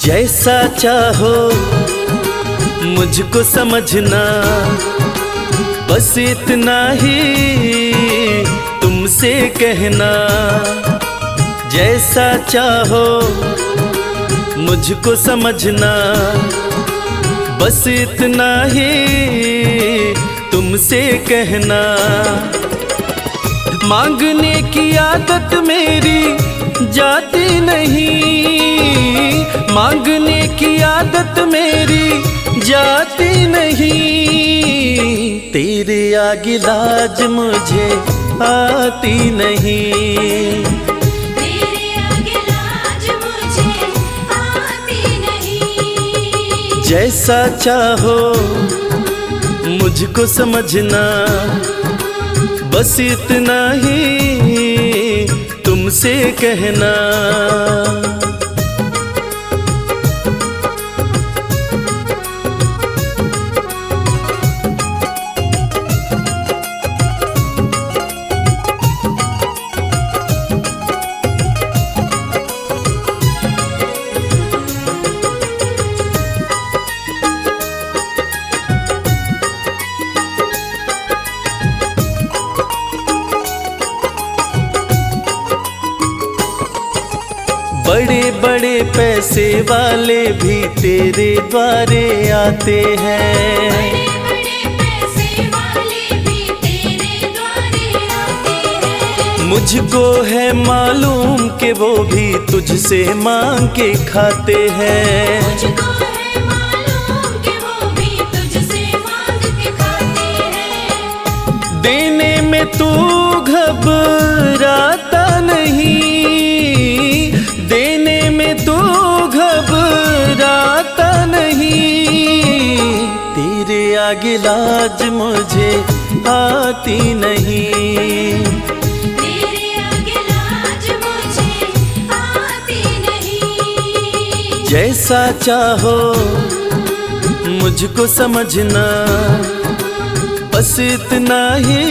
जैसा चाहो मुझको समझना, बस इतना ही तुमसे कहना। जैसा चाहो मुझको समझना, बस इतना ही तुमसे कहना। मांगने की आदत मेरी जाती नहीं, मांगने की आदत मेरी जाती नहीं। तेरे आगे लाज मुझे आती नहीं, तेरे आगे लाज मुझे आती नहीं। जैसा चाहो मुझको समझना, बस इतना ही तुमसे कहना। बड़े बड़े पैसे वाले भी तेरे द्वारे आते हैं, बड़े बड़े पैसे वाले भी तेरे द्वारे आते हैं। मुझको है मालूम कि वो भी तुझसे मांग के खाते हैं। मुझको है मालूम कि वो भी तुझसे मांग के खाते हैं। देने में तू घबराता नहीं, देने में तू घबराता नहीं। तेरे आगे लाज मुझे आती नहीं, तेरे आगे लाज मुझे आती नहीं। जैसा चाहो मुझको समझना, बस इतना ही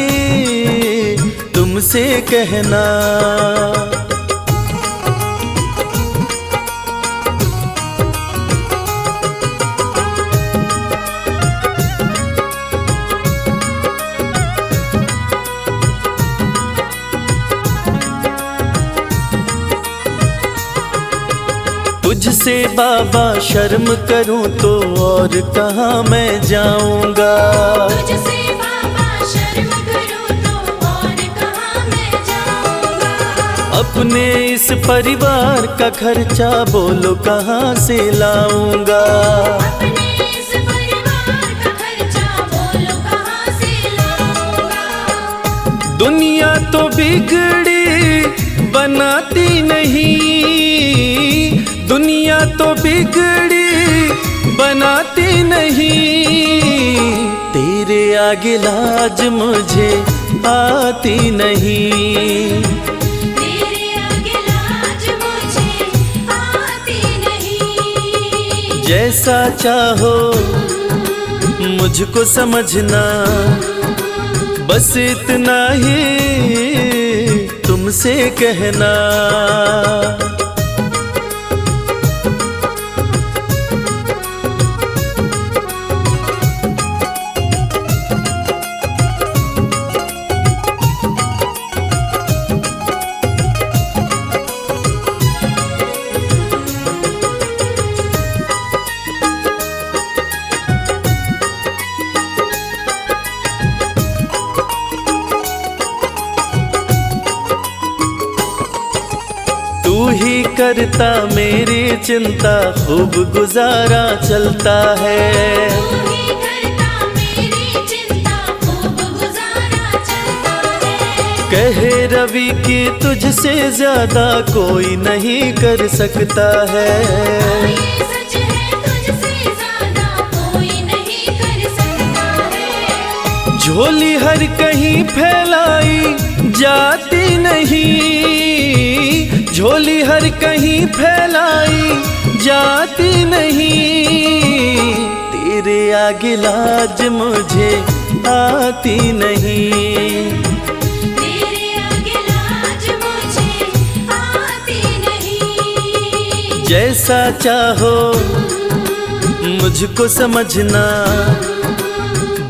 तुमसे कहना। तुझसे बाबा शर्म करूं तो और कहाँ मैं जाऊंगा। तुझसे बाबा शर्म करूं तो और कहाँ मैं जाऊंगा। अपने इस परिवार का खर्चा बोलो कहाँ से लाऊंगा। अपने इस परिवार का खर्चा बोलो कहाँ से लाऊंगा। दुनिया तो बिगड़ी बनाती नहीं, दुनिया तो बिगड़ी बनाती नहीं। तेरे आगे लाज मुझे आती नहीं, तेरे आगे लाज मुझे आती नहीं। जैसा चाहो मुझको समझना, बस इतना ही तुमसे कहना। तू ही करता मेरी चिंता, खूब गुजारा चलता है। तू ही करता मेरी चिंता, खूब गुजारा चलता है। कहे रवि कि तुझसे ज्यादा कोई नहीं कर सकता है। ये सच है, तुझसे ज्यादा कोई नहीं कर सकता है। झोली हर कहीं फैलाई जाती नहीं, झोली हर कहीं फैलाई जाती नहीं, तेरे आगे लाज मुझे आती नहीं। तेरे आगे लाज मुझे आती नहीं। जैसा चाहो मुझको समझना,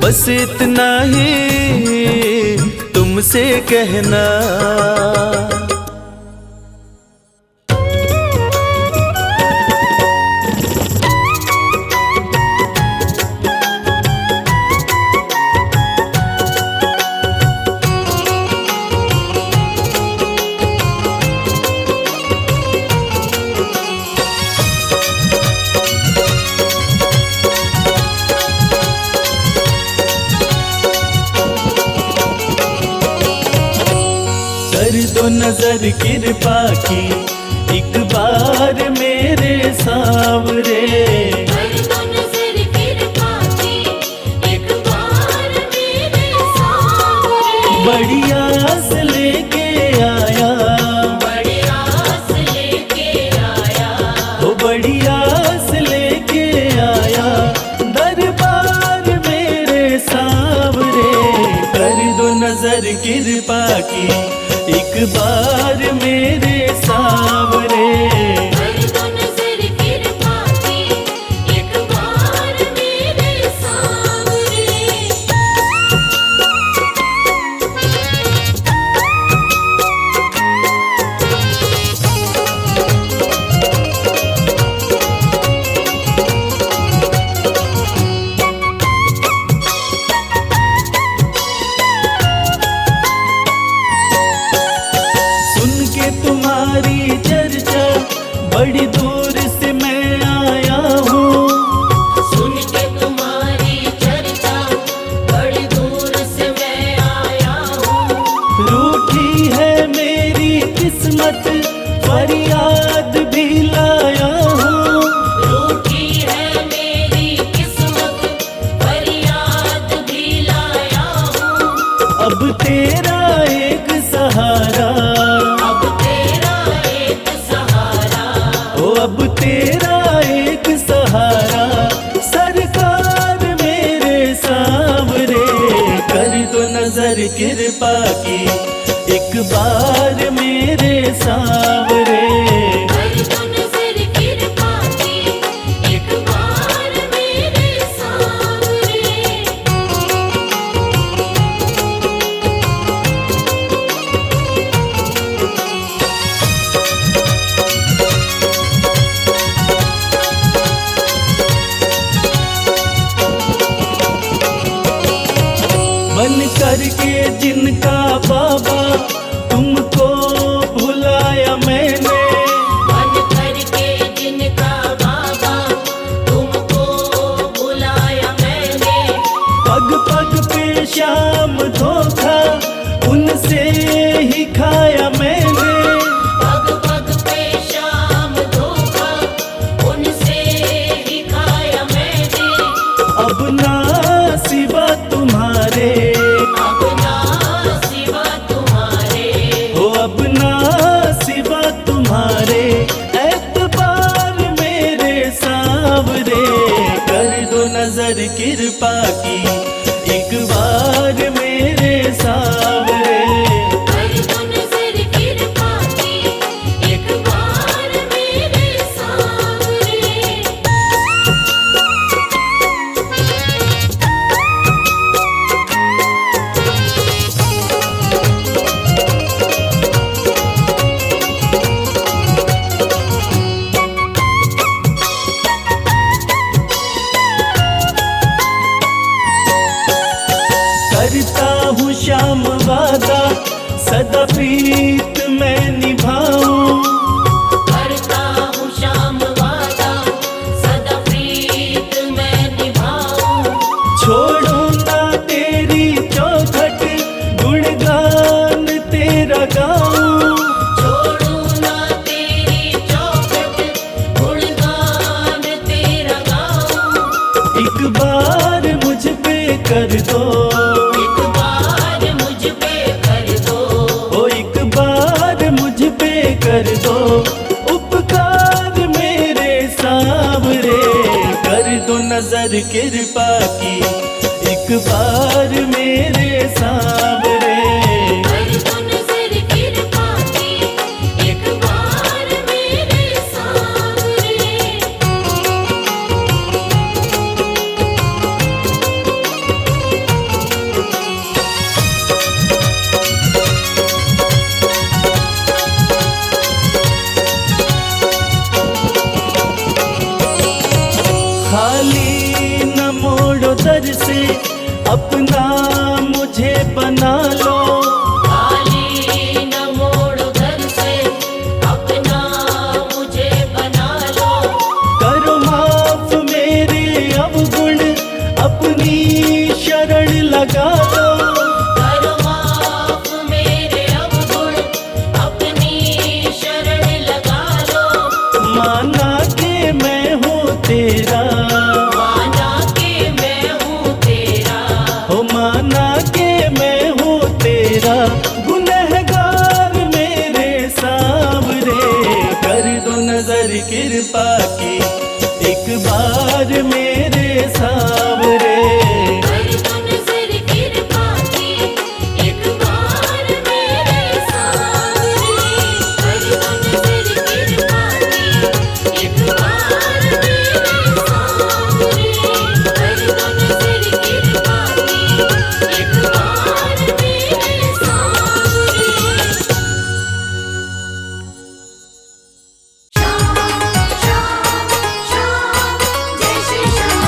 बस इतना ही तुमसे कहना। कर दो नजर कृपा की एक बार मेरे सावरे, कर दो नजर कृपा की एक बार मेरे सावरे। बड़ी आस लेके आया, बड़ी आस लेके आया, ओ बड़ी आस लेके आया, दरबार मेरे सावरे। कर दो नजर कृपा की एक बार मेरे सावरे। कर दो नजर कृपा की एक बार मेरे सावरे। तुम्हारी चर्चा बड़ी दूर से मैं आया हूँ, सुन के तुम्हारी चर्चा बड़ी दूर से मैं आया हूँ। रूठी है मेरी किस्मत फरियाद भी लाया हूँ। रूठी है मेरी किस्मत फरियाद भी लाया हूँ। अब तेरा एक सहारा, अब तेरा एक सहारा, ओ अब तेरा एक सहारा, सरकार मेरे सावरे। कर दो नजर कृपा की एक बार मेरे सावरे। कर दो नजर कृपा की एक बार मेरे सावरे। बन करके जिनका बाबा तुमको भुलाया मैंने, बन करके जिनका बाबा तुमको बुलाया मैंने। पग पग पे शाम धोखा उनसे ही खाया मैंने। पग पग पे शाम धोखा उनसे ही खाया मैंने। अब ना सिवा तुम्हारे, अब ना सिवा तुम्हारे, हो अब ना सिवा तुम्हारे, एतबार मेरे सावरे। कर दो नजर कृपा की एक बार मेरे सावरे। कर दो नजर कृपा की एक बार मेरे सावरे। करता हूँ श्याम वादा सदा प्रीत मैं निभाऊं। करता हूँ श्याम वादा सदा प्रीत मैं निभाऊं। छोड़ू ना तेरी चौखट गुणगान तेरा गाऊं। छोड़ू ना तेरी चौखट गुणगान तेरा गाऊं। एक बार मुझ पे कर दो, एक बार मुझ पे कर दो, कृपा की, एक बार मेरे सांवरे। कर दो नजर कृपा की, एक बार मेरे सांवरे। खाली न मोड़ो दर से, अपना मुझे बना लो। खाली न मोड़ो दर से, अपना मुझे बना लो। करो माफ मेरे अवगुण, अपनी शरण लगा लो। करो माफ मेरे अवगुण, अपनी शरण लगा लो। माना के मैं हूँ तेरा, माना के मैं हूँ तेरा। हो माना के मैं हूँ तेरा, गुनहगार मेरे सांवरे। कर दो नजर कृपा की, एक बार मेरे सांवरे। कर दो नजर कृपा की, एक बार मेरे सांवरे। कर दो नजर कृपा की, एक बार मेरे सांवरे। कर दो नजर कृपा की, एक बार मेरे सांवरे। श्याम श्याम श्याम जय श्री श्याम।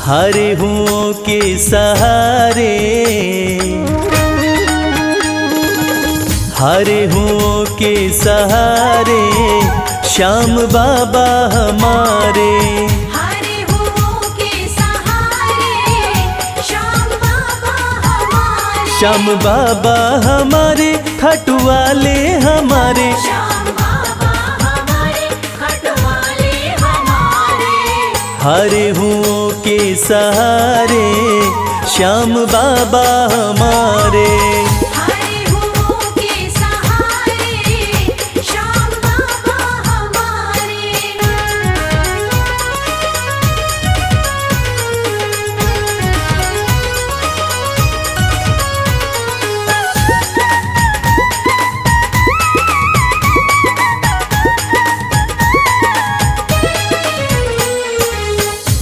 हरे हुओं के सहारे, हरे हुओं के सहारे, श्याम बाबा हमारे। हरे हुओं के सहारे, श्याम बाबा हमारे। श्याम बाबा हमारे, खाटू वाले हमारे। श्याम बाबा हमारे, खटवाले हमारे। हरे हुओं के सहारे, श्याम बाबा हमारे। हरे हुओं के सहारे, श्याम बाबा हमारे।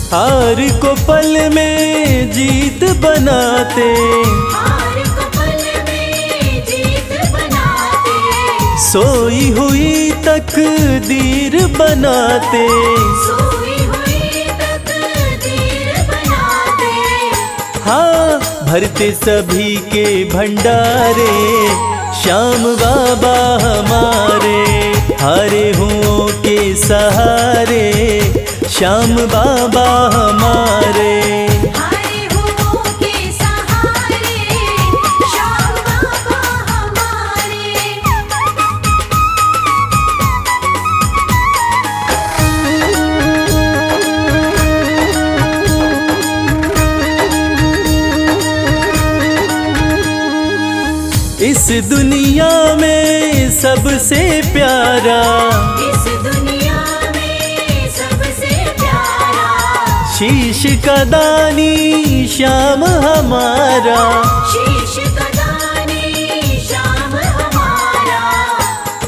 हार को पल में जीत बनाते, हार को पल में जीत बनाते। सोई हुई तकदीर बनाते। सोई हुई तकदीर बनाते। हाँ, भरते सभी के भंडारे, श्याम बाबा हमारे। हरे हुओं के सहारे, श्याम बाबा हमारे। हरे हुओं के सहारे, श्याम बाबा हमारे। इस दुनिया में सबसे प्यारा, इस दुनिया में सबसे प्यारा। शीश का दानी श्याम हमारा। शीश का दानी श्याम हमारा।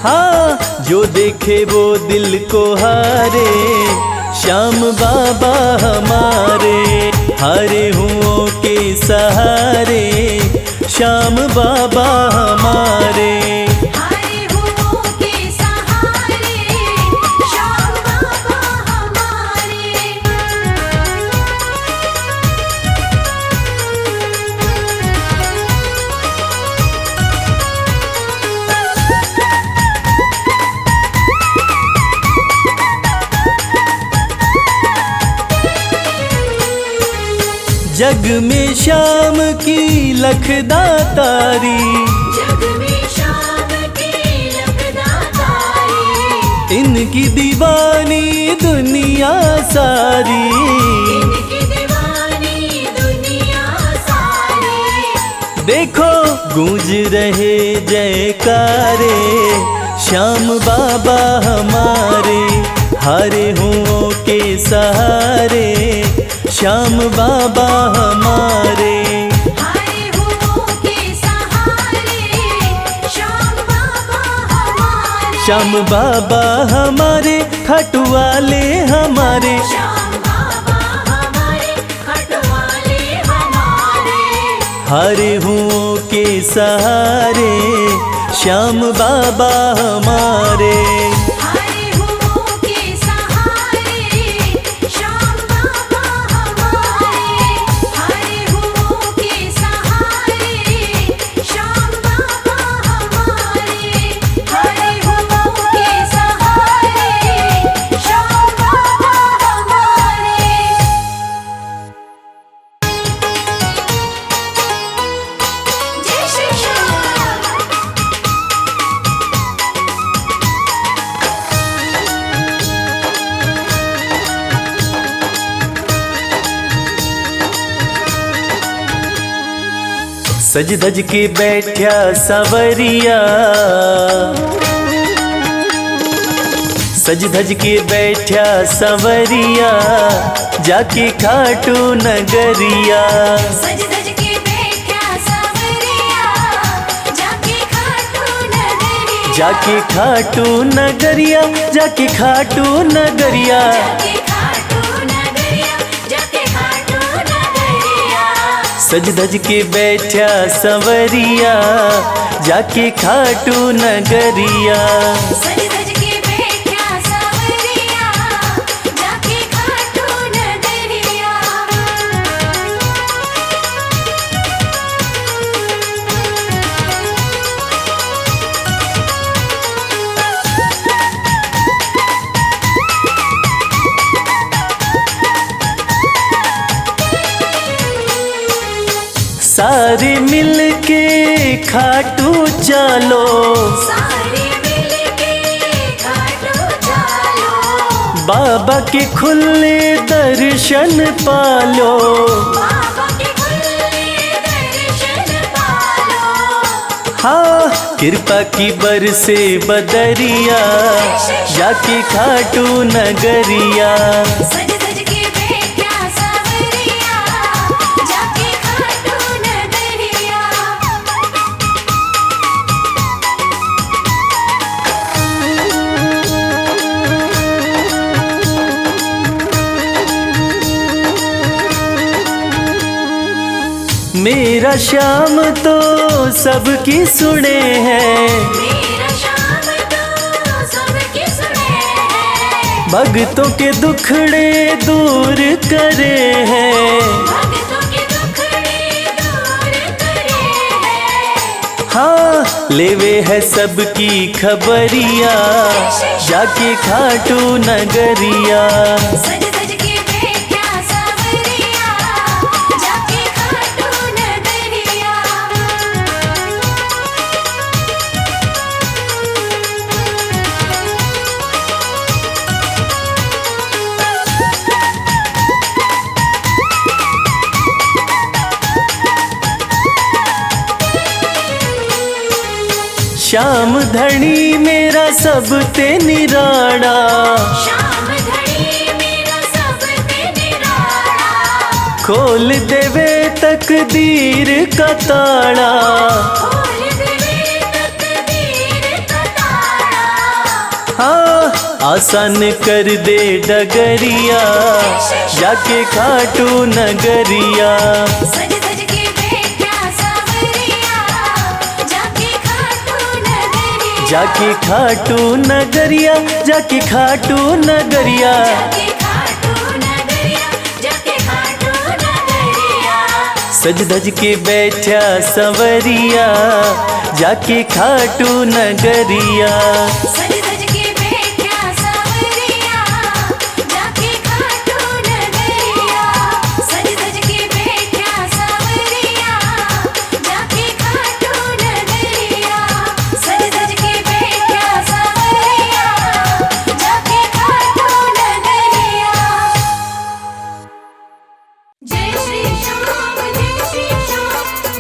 हाँ, जो देखे वो दिल को हारे, श्याम बाबा हमारे। हरे हुओं के सहारे, श्याम बाबा हमारे। हरे हुओं के सहारे, श्याम बाबा हमारे। जग में श्याम की लखदातारी, जग में श्याम की लखदातारी। इनकी दीवानी दुनिया सारी। इनकी दीवानी दुनिया देखो गूंज रहे जयकारे, श्याम बाबा हमारे, हारे हुओं के सहारे, श्याम बाबा हमारे। हारे हुओं के सहारे, श्याम बाबा हमारे। श्याम बाबा हमारे, खाटू वाले हमारे, श्याम बाबा हमारे, खटवाले हमारे। हारे हुओं के सहारे, श्याम बाबा हमारे। हारे हुओं के सहारे, श्याम बाबा हमारे। हारे हुओं के सहारे, श्याम बाबा हमारे। हारे हुओं के सहारे, श्याम बाबा हमारे। जय श्री श्याम। सज धज के बैठा सवरिया, सज धज के बैठा सवरिया, जाके खाटू नगरिया। सज धज के बैठा सवरिया, जाके खाटू नगरिया। जाके खाटू नगरिया, जाके खाटू नगरिया। जाके खाटू नगरिया, जाके खाटू नगरिया। सज धज के बैठा सवरिया, जाके खाटू नगरिया। सज धज के बैठा सवरिया, जाके खाटू नगरिया। सारे मिल के खाटू चलो, सारे मिलके खाटू चलो। बाबा के खुले दर्शन पालो। बाबा के खुले दर्शन पालो। हाँ कृपा की बरसे बदरिया, जाके खाटू नगरिया। सज धज के बैठा सवरिया, जाके खाटू नगरिया। मेरा श्याम तो सबकी सुने हैं, मेरा श्याम तो सबके सुने हैं। भक्तों के दुखड़े दूर करे हैं। भक्तों के दुखड़े दूर करे हैं। हाँ लेवे है सबकी खबरिया, जाके खाटू नगरिया। सज धज के बैठा सवरिया, जाके खाटू नगरिया। श्याम धनी मेरा सब ते निराड़ा, श्याम धनी मेरा सब ते निराला। खोल देवे तकदीर का ताड़ा। खोल देवे तकदीर का ताला। हाँ आसान कर दे डगरिया, जाके खाटू नगरिया। सज धज के बैठा सवरिया, जाके खाटू नगरिया। जाके खाटू नगरिया, जाके खाटू नगरिया। जाके खाटू नगरिया, जाके खाटू नगरिया। सज धज के बैठा सवरिया, जाके खाटू नगरिया। सज धज के बैठा सवरिया, जाके खाटू नगरिया। सज धज के बैठा सवरिया, जाके खाटू नगरिया। सज धज के बैठा सवरिया, जाके खाटू नगरिया। जय श्री श्याम,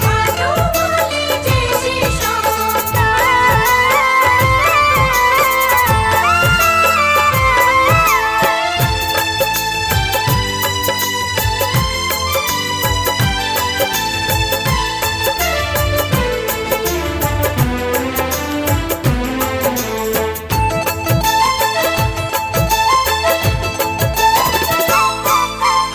खाटू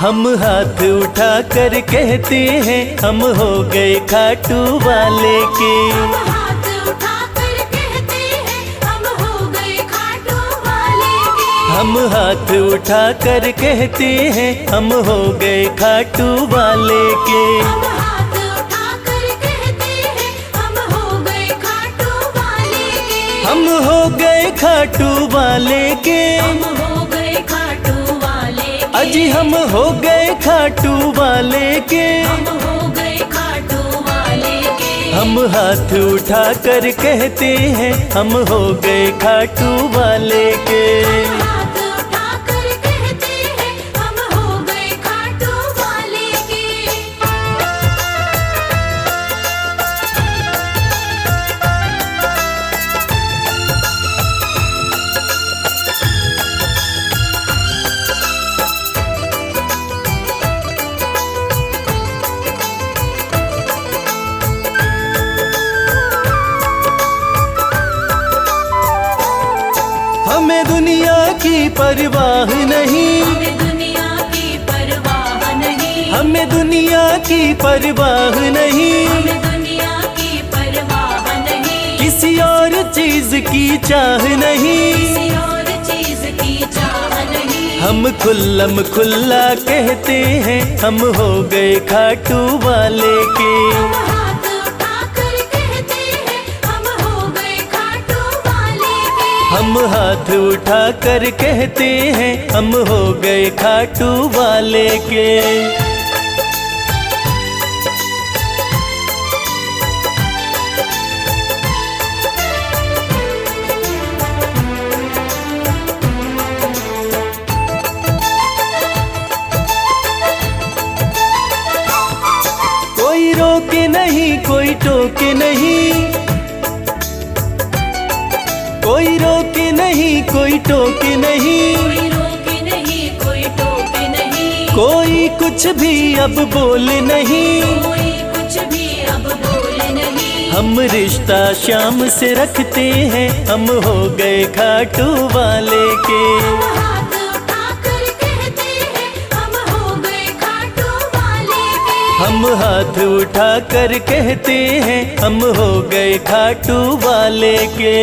हम हाथ उठा कर कहते हैं हम हो गए खाटू वाले के। हम हाथ उठाकर कहते हैं हम हो गए खाटू वाले के। हम हाथ उठा कर कहते हैं हम हो गए खाटू वाले के। हम हाथ उठाकर कहते हैं हम हो गए खाटू वाले के। हम हो गए खाटू वाले के। हम हो गए खाटू वाले के। अजी हम हो गए खाटू वाले के। हम हो गए खाटू वाले के। हम हाथ उठा कर कहते हैं हम हो गए खाटू वाले के। हम हाथ उठाकर कहते हैं हम हो गए खाटू वाले के। हमें दुनिया की परवाह नहीं। हमें दुनिया की परवाह नहीं। हमें दुनिया की परवाह नहीं। हमें दुनिया की परवाह नहीं। किसी और चीज की चाह नहीं। किसी और चीज की चाह नहीं। हम खुल्लम खुल्ला कहते हैं हम हो गए खाटू वाले के। हम हाथ उठाकर कहते हैं हम हो गए खाटू वाले के। हम हाथ उठा कर कहते हैं हम हो गए खाटू वाले के। कोई रोके नहीं कोई टोके नहीं। कोई रोके नहीं कोई टोके नहीं। कोई रोके नहीं कोई टोके नहीं। कोई कुछ भी अब बोले नहीं। कोई कुछ भी अब बोले नहीं। हम रिश्ता शाम से रखते हैं हम हो गए खाटू वाले के। हम हाथ उठाकर कहते हैं हम हो गए खाटू वाले के। हम हाथ उठा कर कहते हैं हम हो गए खाटू वाले के।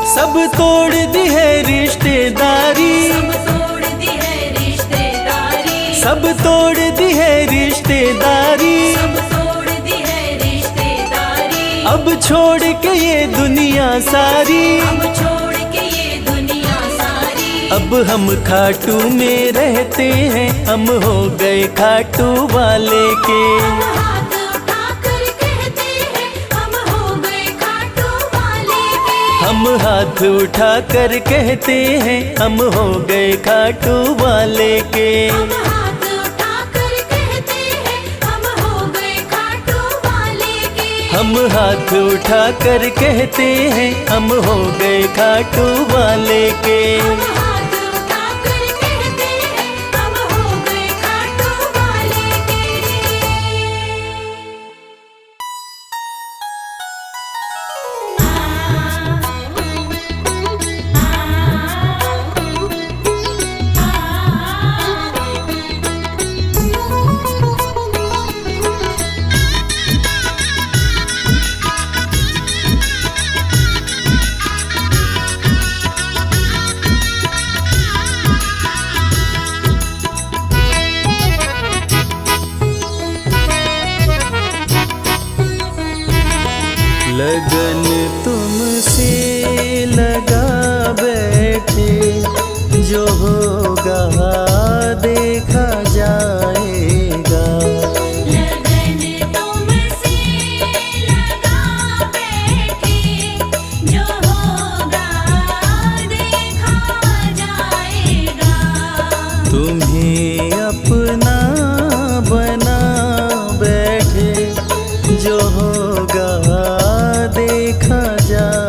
सब तोड़ दी है रिश्तेदारी। सब तोड़ दी है रिश्तेदारी। सब तोड़ दी है रिश्तेदारी। सब तोड़ दी है रिश्तेदारी। अब छोड़ के ये दुनिया सारी। अब छोड़ के ये दुनिया सारी। अब हम खाटू में रहते हैं हम हो गए खाटू वाले के। हम हाथ उठाकर कहते हैं हम हो गए खाटू वाले के। हम हाथ उठा कर कहते हैं हम हो गए खाटू वाले के। हम हाथ उठाकर कहते हैं हम हो गए खाटू वाले के। हम हाथ उठा कर कहते हैं हम हो गए खाटू वाले के। हम हाथ उठाकर कहते हैं हम हो गए खाटू वाले के। लगन तुमसे लगा बैठे जो होगा देखा जाएगा। लगन तुमसे लगा बैठे जो होगा देखा जाएगा। तुम्हें अपना बना बैठे जो होगा देखा जाएगा।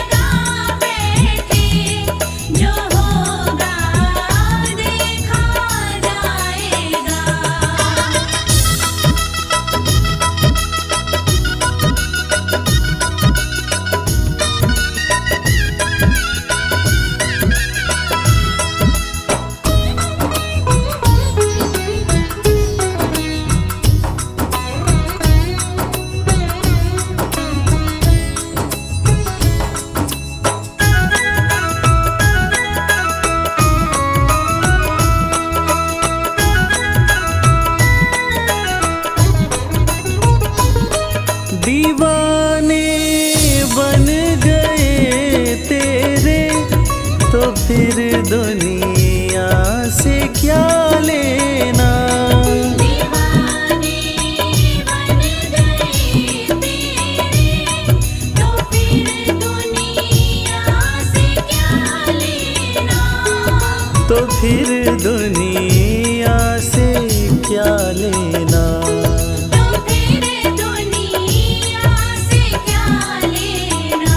लगा बैठे, जो होगा देखा जाएगा। दीवाने बन गए तेरे, तो फिर दुनिया से क्या लेना। दीवाने बन गए तेरे, तो फिर दुनिया से क्या लेना। तो फिर दुनिया से क्या लेना। तो फिर दुनिया से क्या लेना।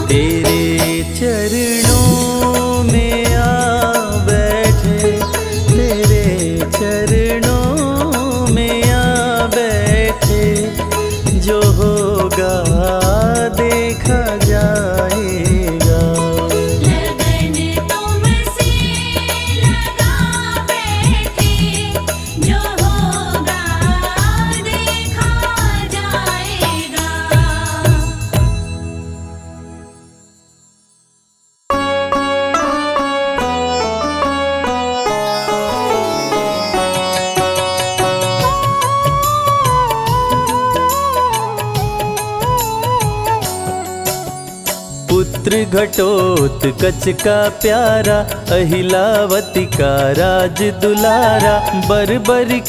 तेरे चरणों में आ बैठे, तेरे चरणों में आ बैठे, जो होगा देखा जाएगा। लगन तुमसे पुत्र घटोत्कच का प्यारा, अहिलावती का राज दुलारा, बर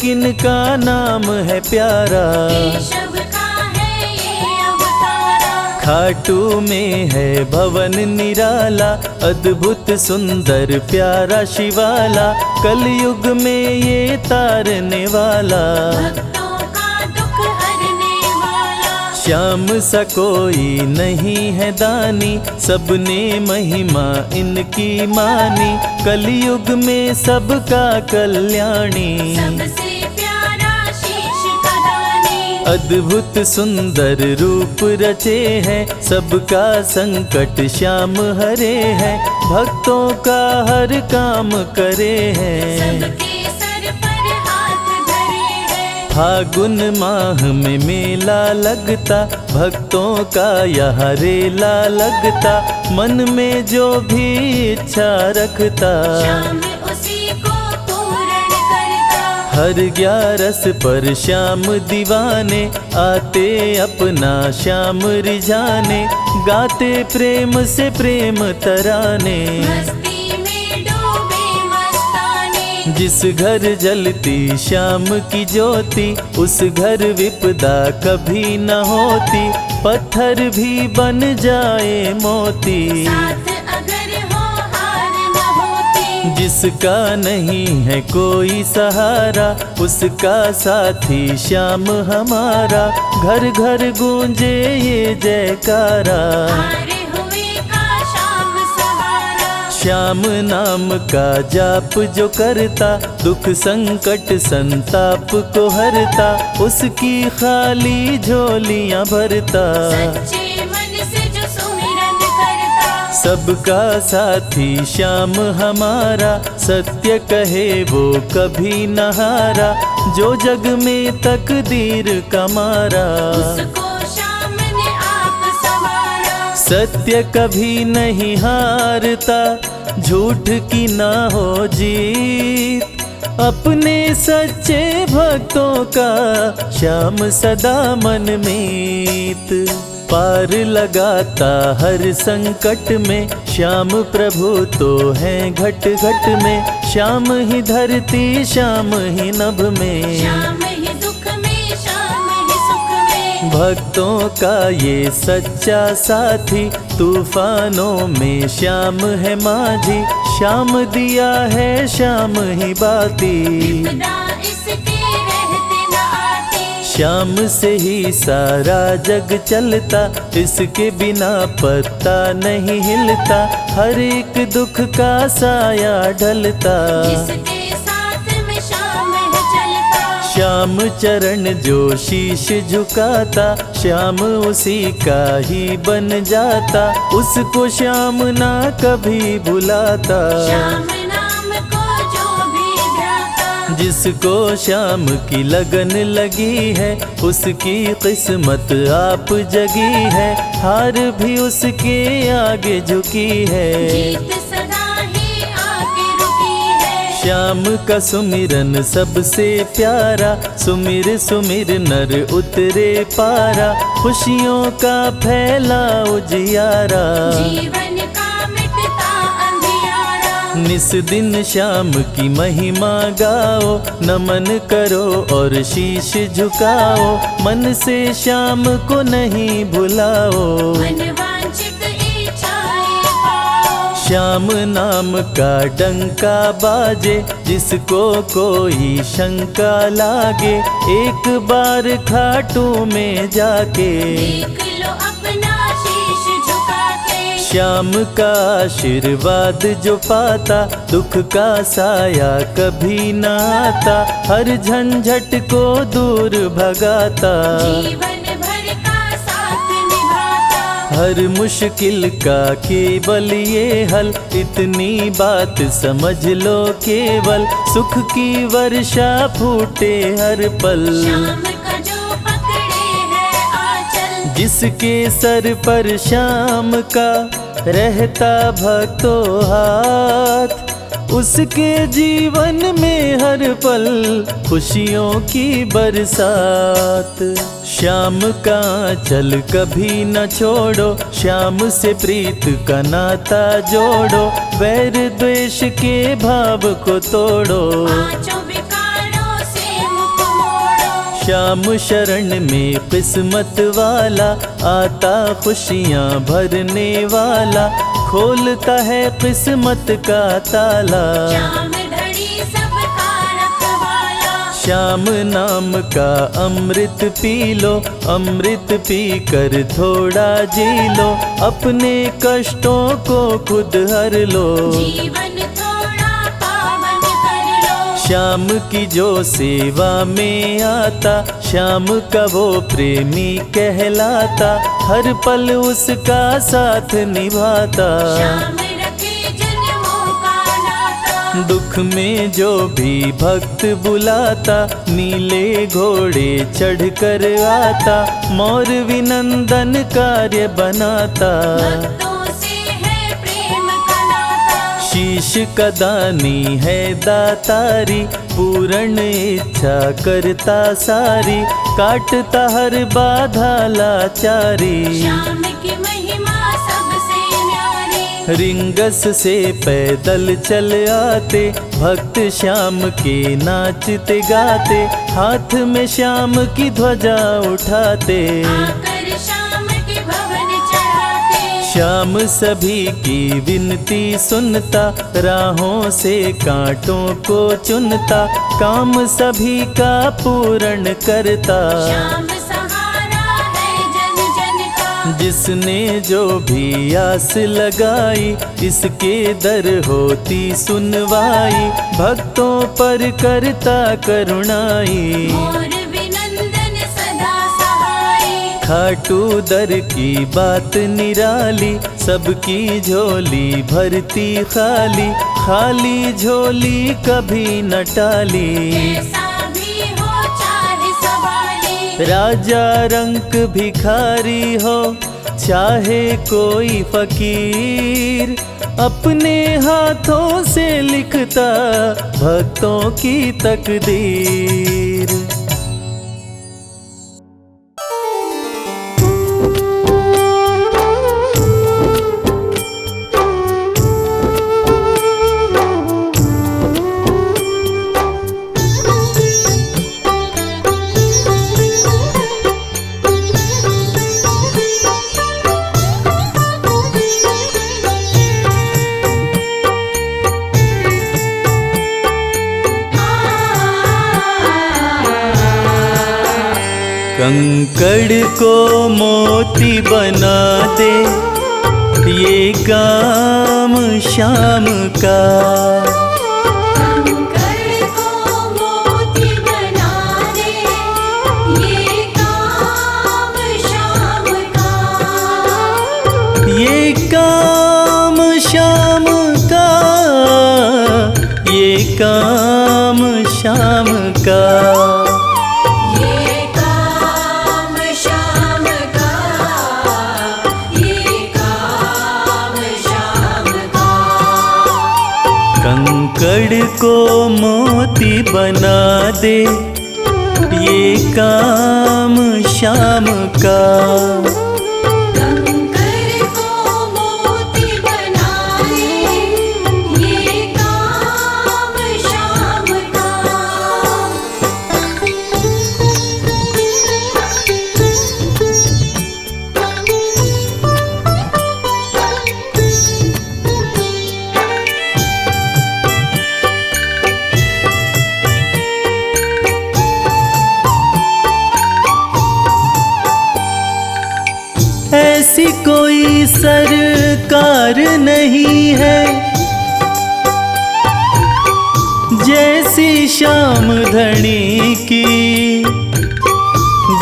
किन का नाम है प्यारा। केशव का है ये अवतारा, खाटू में है भवन निराला, अद्भुत सुंदर प्यारा शिवाला, कलयुग में ये तारने वाला। भक्तों का दुख हरने वाला, श्याम सा कोई नहीं है दानी, सबने महिमा इनकी मानी, कलयुग में सबका कल्याणी। सबसे प्यारा शीश का दानी, अद्भुत सुंदर रूप रचे हैं, सबका संकट श्याम हरे हैं, भक्तों का हर काम करे हैं। सबके सर पर हाथ धरे हैं। फागुन माह में मेला लगता, भक्तों का यहाँ रेला लगता, मन में जो भी इच्छा रखता, श्याम उसी को पूर्ण करता। हर 11 पर श्याम दीवाने, आते अपना श्याम रिझाने, गाते प्रेम से प्रेम तराने। मस्ती में डूबे मस्ताने, जिस घर जलती श्याम की ज्योति, उस घर विपदा कभी न होती, पत्थर भी बन जाए मोती। साथ अगर हो हार न होती, जिसका नहीं है कोई सहारा, उसका साथी श्याम हमारा, घर घर गूंजे ये जयकारा। हारे हुए का श्याम सहारा। श्याम नाम का जाप जो करता, दुख संकट संताप को हरता, उसकी खाली झोलियां भरता। सच्चे मन से जो सुमिरन करता, सबका साथी श्याम हमारा, सत्य कहे वो कभी न हारा, जो जग में तकदीर का मारा। उसको श्याम ने आप संवारा। सत्य कभी नहीं हारता, झूठ की ना हो जीत, अपने सच्चे भक्तों का श्याम सदा मन मीत। पार लगाता हर संकट में, श्याम प्रभु तो हैं घट घट में, श्याम ही धरती श्याम ही नभ में, श्याम ही दुख में श्याम ही सुख में। भक्तों का ये सच्चा साथी, तूफानों में श्याम है माझी, श्याम दिया है श्याम ही बाती। विपदा इसके रहते न आती, श्याम से ही सारा जग चलता, इसके बिना पत्ता नहीं हिलता, हर एक दुख का साया ढलता। जिसके साथ में श्याम है चलता, श्याम चरण जो शीश झुकाता, श्याम उसी का ही बन जाता, उसको श्याम ना कभी भुलाता। श्याम नाम को जो भी ध्याता, जिसको श्याम की लगन लगी है, उसकी किस्मत आप जगी है, हार भी उसके आगे झुकी है। जीत सदा ही आके रुकी है। श्याम का सुमिरन सबसे प्यारा, सुमिर सुमिर नर उतरे पारा, खुशियों का फैला उजियारा। जीवन का मिटता अंधियारा, निस दिन श्याम की महिमा गाओ, नमन करो और शीश झुकाओ, मन से श्याम को नहीं भुलाओ। मनवांछित इच्छाएं पाओ, श्याम नाम का डंका बाजे, जिसको कोई शंका लागे, एक बार खाटू में जाके, देख लो अपना शीश झुका के। श्याम का आशीर्वाद जो पाता, दुख का साया कभी न आता, हर झंझट को दूर भगाता, जीवन भर का साथ निभाता। हर मुश्किल का केवल ये हल, इतनी बात समझ लो केवल, सुख की वर्षा फूटे हर पल। श्याम का जो पकड़े है आंचल, जिसके सर पर श्याम का रहता भक्तों हाथ, उसके जीवन में हर पल खुशियों की बरसात। श्याम का चल कभी न छोड़ो, श्याम से प्रीत का नाता जोड़ो, वैर द्वेष के भाव को तोड़ो। पांचों विकारों से मुख मोड़ो। श्याम शरण में किस्मत वाला, आता खुशियाँ भरने वाला, खोलता है किस्मत का ताला। श्याम धड़ी सबका रखवाला। श्याम नाम का अमृत पी लो, अमृत पी कर थोड़ा जी लो, अपने कष्टों को खुद हर लो। जीवन थोड़ा पावन कर लो। श्याम की जो सेवा में आता, श्याम का वो प्रेमी कहलाता, हर पल उसका साथ निभाता। श्याम रखे जन्मों का नाता। दुख में जो भी भक्त बुलाता, नीले घोड़े चढ़ कर आता, मोर विनंदन कार्य बनाता। भक्तों से है प्रेम का नाता। शीश का दानी है दातारी, पूर्ण इच्छा करता सारी, काटता हर बाधा लाचारी। श्याम की महिमा सबसे न्यारी। रिंगस से पैदल चल आते, भक्त श्याम के नाचते गाते, हाथ में श्याम की ध्वजा उठाते। आकर श्याम के भवन चढ़ाते। श्याम सभी की विनती सुनता, राहों से कांटों को चुनता, काम सभी का पूर्ण करता। श्याम सहारा है जन जन का। जिसने जो भी आस लगाई, इसके दर होती सुनवाई, भक्तों पर करता करुणाई। मोर विनंदन सदा सहाय। खाटू दर की बात निराली, सबकी झोली भरती खाली, खाली झोली कभी न टाली। कैसा भी हो चाहे सवाली। राजा रंक भिखारी हो, चाहे कोई फकीर, अपने हाथों से लिखता भक्तों की तकदीर। कंकड़ को मोती बना दे, ये काम श्याम का। कंकड़ को मोती बना दे, ये काम श्याम का। ये काम श्याम का, ये काम श्याम का। ये काम श्याम का। ये काम श्याम का। कंकड़ को मोती बना दे, ये काम श्याम का। कंकड़ को मोती बना दे, ये काम श्याम का। ऐसी कोई सरकार नहीं है, जैसी श्याम धनी की।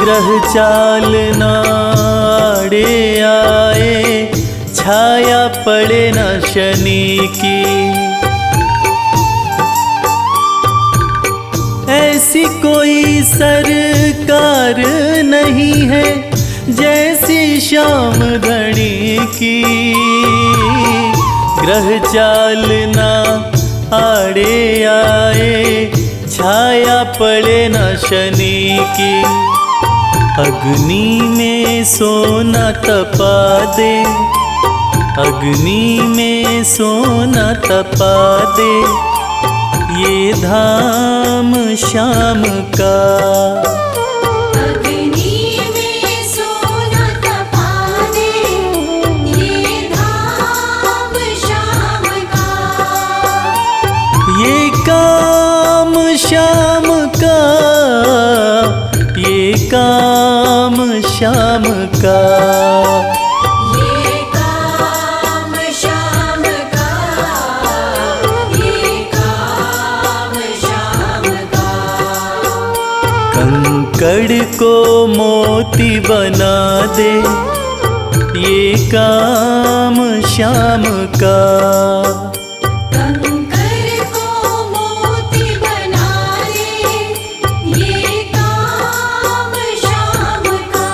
ग्रह चाल नाड़े आए, छाया पड़े न शनि की। ऐसी कोई सरकार नहीं है, जैसी श्याम धनी की। ग्रह चालना आड़े आए छाया पड़े न शनि की। अग्नि में सोना तपा दे, अग्नि में सोना तपा दे, ये धाम श्याम का। अग्नि में सोना तपा दे, ये धाम श्याम का। ये काम श्याम का, ये काम श्याम का। ये काम श्याम का, ये काम श्याम का। कंकड़ को मोती बना दे, ये काम श्याम का। कंकर को मोती बना दे, ये काम श्याम का।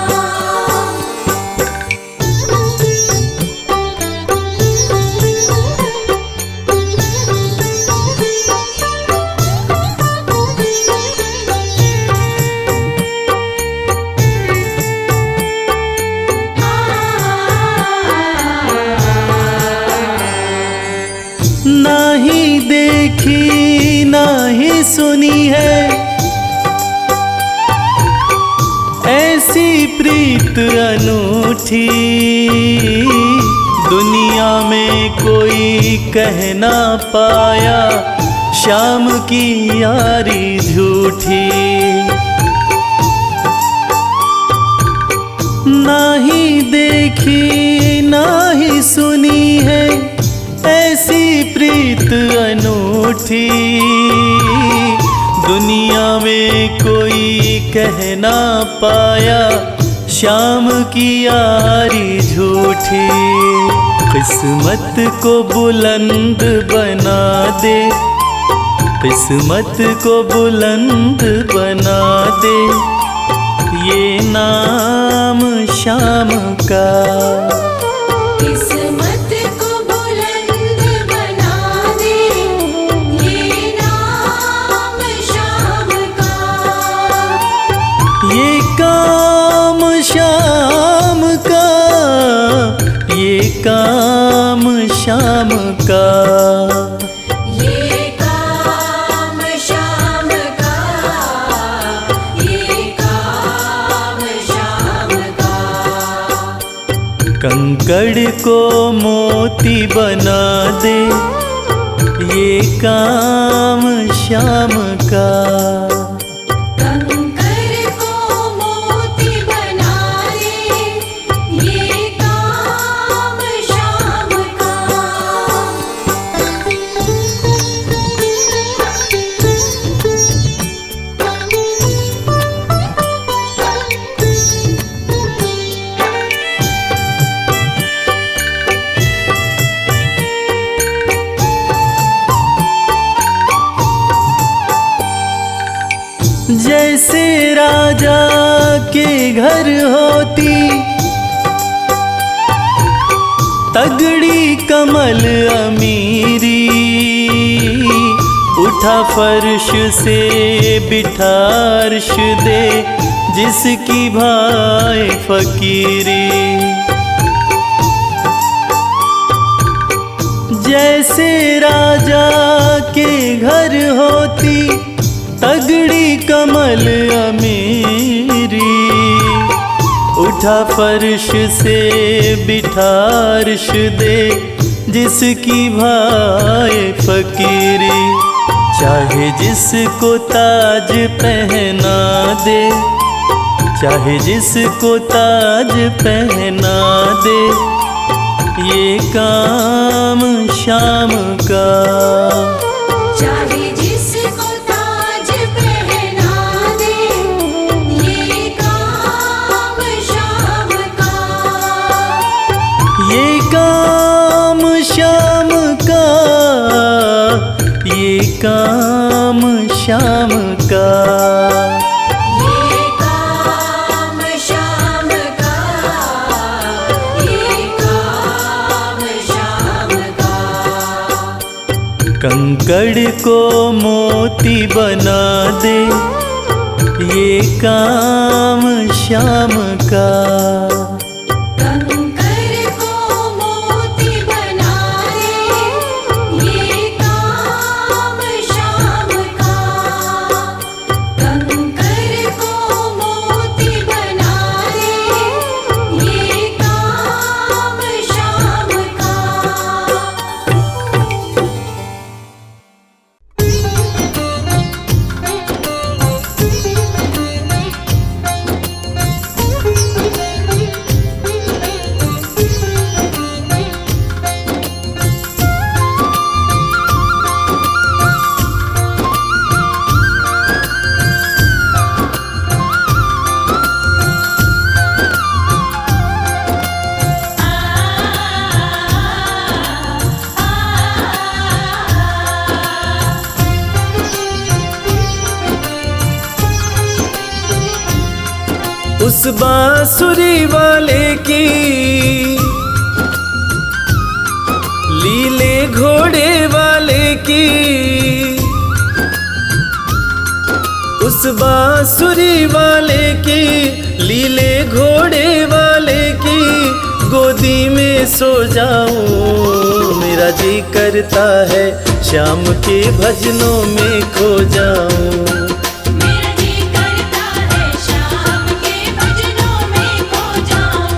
नाही देखी नाही सुनी है ऐसी प्रीत अनूठी। दुनिया में कोई कह ना पाया श्याम की यारी झूठी। नाही देखी नाही सुनी है ऐसी प्रीत अनूठी। दुनिया में कोई कह ना पाया श्याम की यारी झूठी। किस्मत को बुलंद बना दे, किस्मत को बुलंद बना दे, ये नाम श्याम का। किस्मत को बुलंद बना दे, ये नाम श्याम का। ये काम श्याम का, ये काम श्याम का। ये काम श्याम का, ये काम श्याम का। कंकड़ को मोती बना दे, ये काम श्याम का। कंकर को मोती बना दे, ये काम श्याम का। जैसे राजा के घर होती तगड़ी कमल अमीरी। उठा फर्श से बिठा अर्श दे, जिसकी भाई फकीरी। जैसे राजा के घर होती तगड़ी कमल अमीरी। उठा फर्श से बिठा अर्श दे, जिसकी भाई फकीरी। चाहे जिसको ताज पहना दे, चाहे जिसको ताज पहना दे, ये काम श्याम का। चाहे जिसको ताज पहना दे, ये काम श्याम का। ये काम श्याम का, ये काम श्याम का। ये काम श्याम का, ये काम श्याम का। कंकड़ को मोती बना दे, ये काम श्याम का। कंकर को मोती बना दे, ये काम श्याम का। कंकर को मोती बना दे, ये काम श्याम का। उस बांसुरी वाले की लीले घोड़े वाले की, उस बांसुरी वाले की लीले घोड़े वाले की गोदी में सो जाऊं। मेरा जी करता है श्याम के भजनों में खो जाऊं। मेरा जी करता है श्याम के भजनों में खो जाऊं।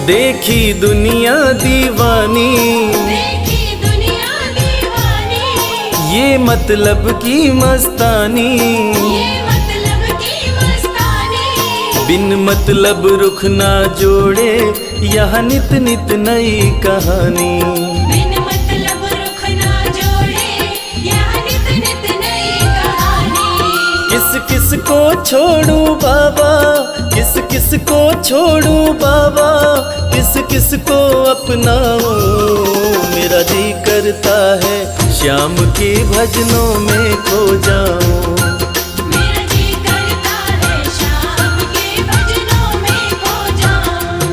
देखी दुनिया दीवानी, देखी दुनिया दीवानी, ये मतलब की मस्तानी। ये मतलब की मस्तानी। बिन मतलब रुख ना जोड़े, यह नित नित नई कहानी। बिन मतलब रुख ना जोड़े, यह नित नित नई कहानी। किस किस को छोड़ू बाबा, किस किस को छोड़ू बाबा, किस किस को अपनाऊं। मेरा जी करता है श्याम के भजनों में खो जाऊं। मेरा जी करता है श्याम के भजनों में खो जाऊं।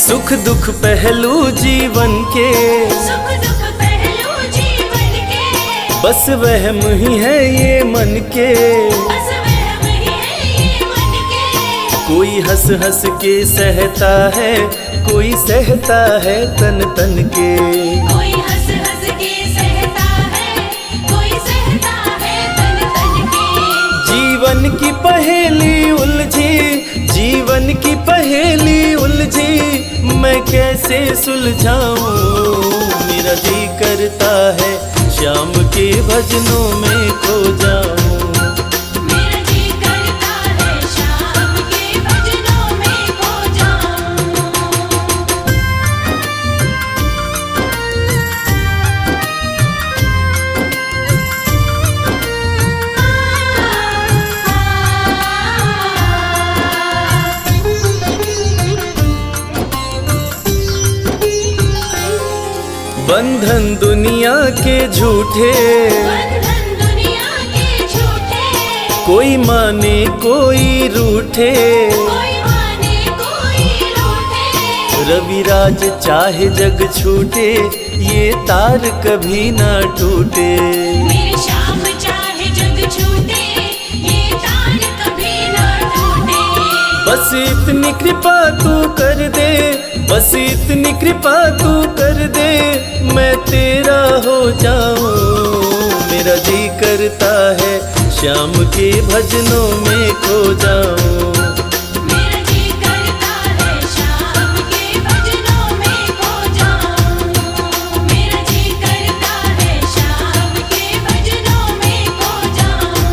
सुख दुख पहलू जीवन के, सुख दुख पहलू जीवन के, बस वहम ही है ये मन के। बस वहम ही है ये मन के। कोई हंस हंस के सहता है, कोई सहता है तन तन के। कोई हंस हंस के सहता है, कोई सहता है तन तन के। जीवन की पहेली उलझी, जीवन की पहेली उलझी, मैं कैसे सुलझाऊं। मेरा जी करता है श्याम के भजनों में खो जाऊं। मेरा जी करता है श्याम के भजनों में खो जाऊं। बंधन दुनिया के झूठे, बंधन दुनिया के झूठे। कोई माने कोई रूठे। कोई माने कोई रूठे। रविराज चाहे जग छूटे, ये तार कभी ना टूटे। मेरे श्याम चाहे जग छूटे, ये तार कभी ना टूटे। बस इतनी कृपा तू कर दे, बस इतनी कृपा तू कर दे, मैं तेरा हो जाऊं। मेरा जी करता है श्याम के भजनों में खो जाऊं। मेरा जी करता है श्याम के भजनों में खो जाऊं। मेरा जी करता है श्याम के भजनों में खो जाऊं।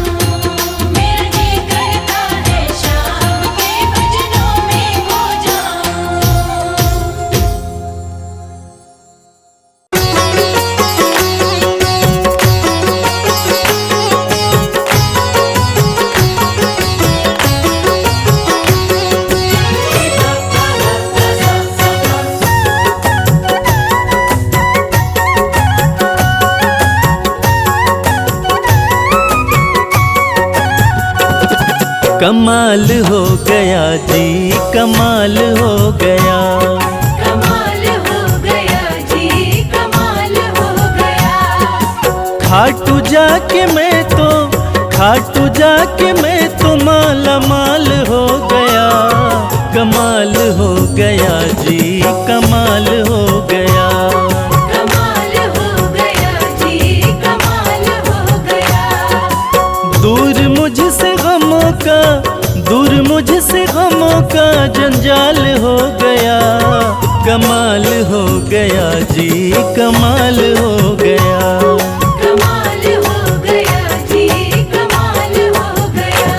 मेरा जी करता है श्याम के भजनों में खो जाऊं। कमाल हो गया जी, कमाल हो गया। कमाल हो गया जी, कमाल हो गया। खाटू जाके मैं तो माला माल हो गया। कमाल हो गया जी, कमाल हो गया। कमाल हो गया जी, कमाल हो गया। दूर मुझसे गमों का जंजाल हो गया। कमाल हो गया जी, कमाल हो गया। कमाल हो गया जी, कमाल हो गया।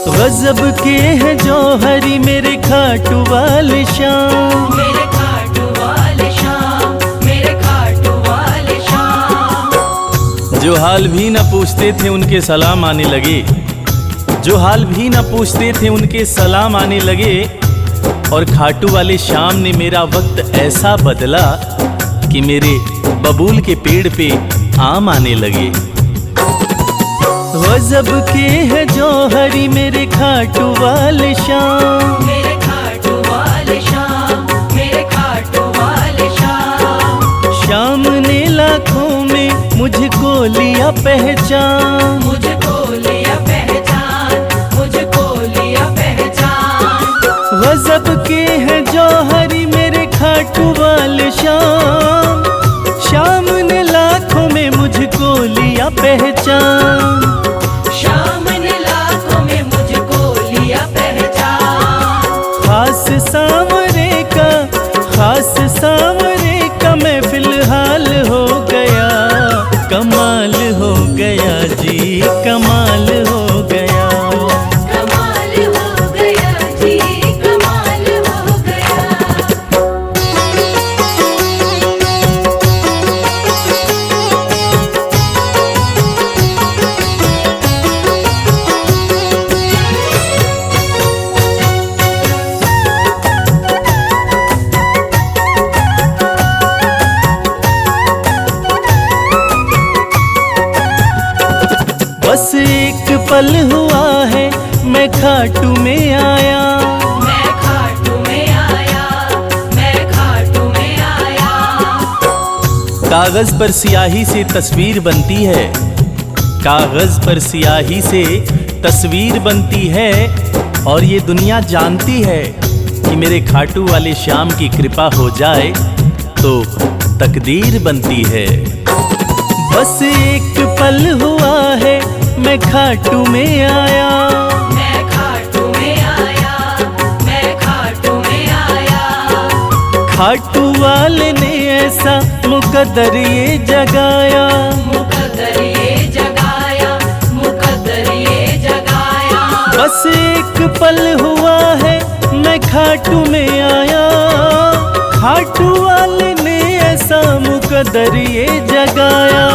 गजब के हैं जौहरी मेरे खाटू वाले श्याम। मेरे खाटू वाले श्याम, मेरे खाटू वाले श्याम। जो हाल भी न पूछते थे उनके सलाम आने लगे। जो हाल भी न पूछते थे उनके सलाम आने लगे। और खाटू वाले श्याम ने मेरा वक्त ऐसा बदला कि मेरे बबूल के पेड़ पे आम आने लगे। गजब के हैं जौहरी मेरे खाटू वाले श्याम। मेरे खाटू वाले श्याम, मेरे खाटू वाले श्याम। श्याम ने लाखों में मुझको लिया पहचान। मुझको लिया पहचान, मुझको लिया पहचान। गजब के हैं जौहरी मेरे खाटू वाले श्याम। श्याम ने लाखों में मुझको लिया पहचान। श्याम ने लाखों में मुझको लिया पहचान। खास सांवरे का मैं फिलहाल हो गया। कमाल हो गया जी, कमाल हो गया। कमाल हो गया जी, कमाल हो गया। बस एक पल हुआ है मैं खाटू में आया। मैं खाटू में आया, मैं खाटू में आया। कागज पर स्याही से तस्वीर बनती है। कागज पर स्याही से तस्वीर बनती है। और ये दुनिया जानती है कि मेरे खाटू वाले श्याम की कृपा हो जाए तो तकदीर बनती है। बस एक पल हुआ है मैं खाटू में आया। मैं खाटू में आया, मैं खाटू में आया। खाटू वाले ने ऐसा मुकद्दर ये जगाया। मुकद्दर ये जगाया, मुकद्दर ये जगाया। बस एक पल हुआ है मैं खाटू में आया। खाटू वाले ने ऐसा मुकद्दर ये जगाया।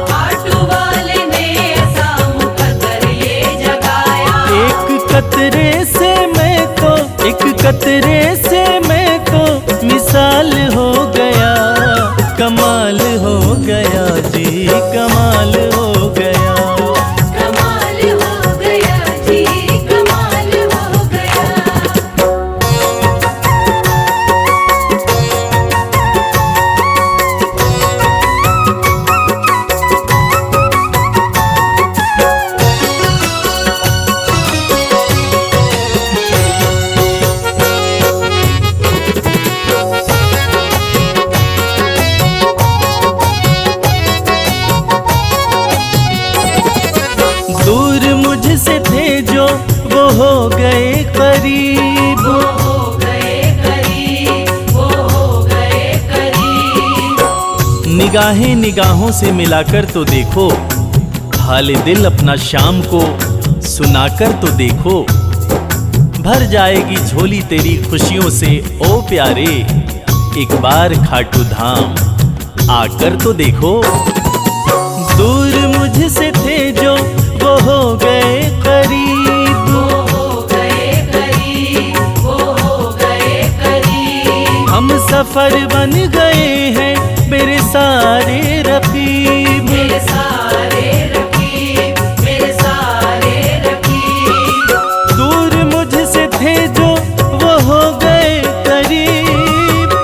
खाटू वाले ने ऐसा मुकद्दर ये जगाया। एक कतरे से मैं तो मिसाल हो गया। कमाल हो गया जी, कमाल हो गया। कमाल हो गया जी, कमाल हो गया। निगाहें निगाहों से मिलाकर तो देखो, हाले दिल अपना शाम को सुनाकर तो देखो। भर जाएगी झोली तेरी खुशियों से ओ प्यारे, एक बार खाटू धाम आकर तो देखो। दूर मुझसे थे जो वो हो गए करीब, वो हो गए करीब, वो हो गए करीब। हम सफर बन गए हैं मेरे सारे रकीब, मेरे सारे रकीब, मेरे सारे रकीब। दूर मुझसे थे जो वो हो गए करीब,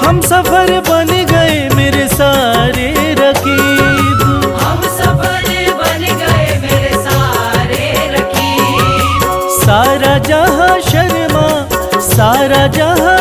हम सफर बन गए मेरे सारे रकीब। हम सफर बन गए मेरे सारे रकीब। सारा जहां शर्मा, सारा जहां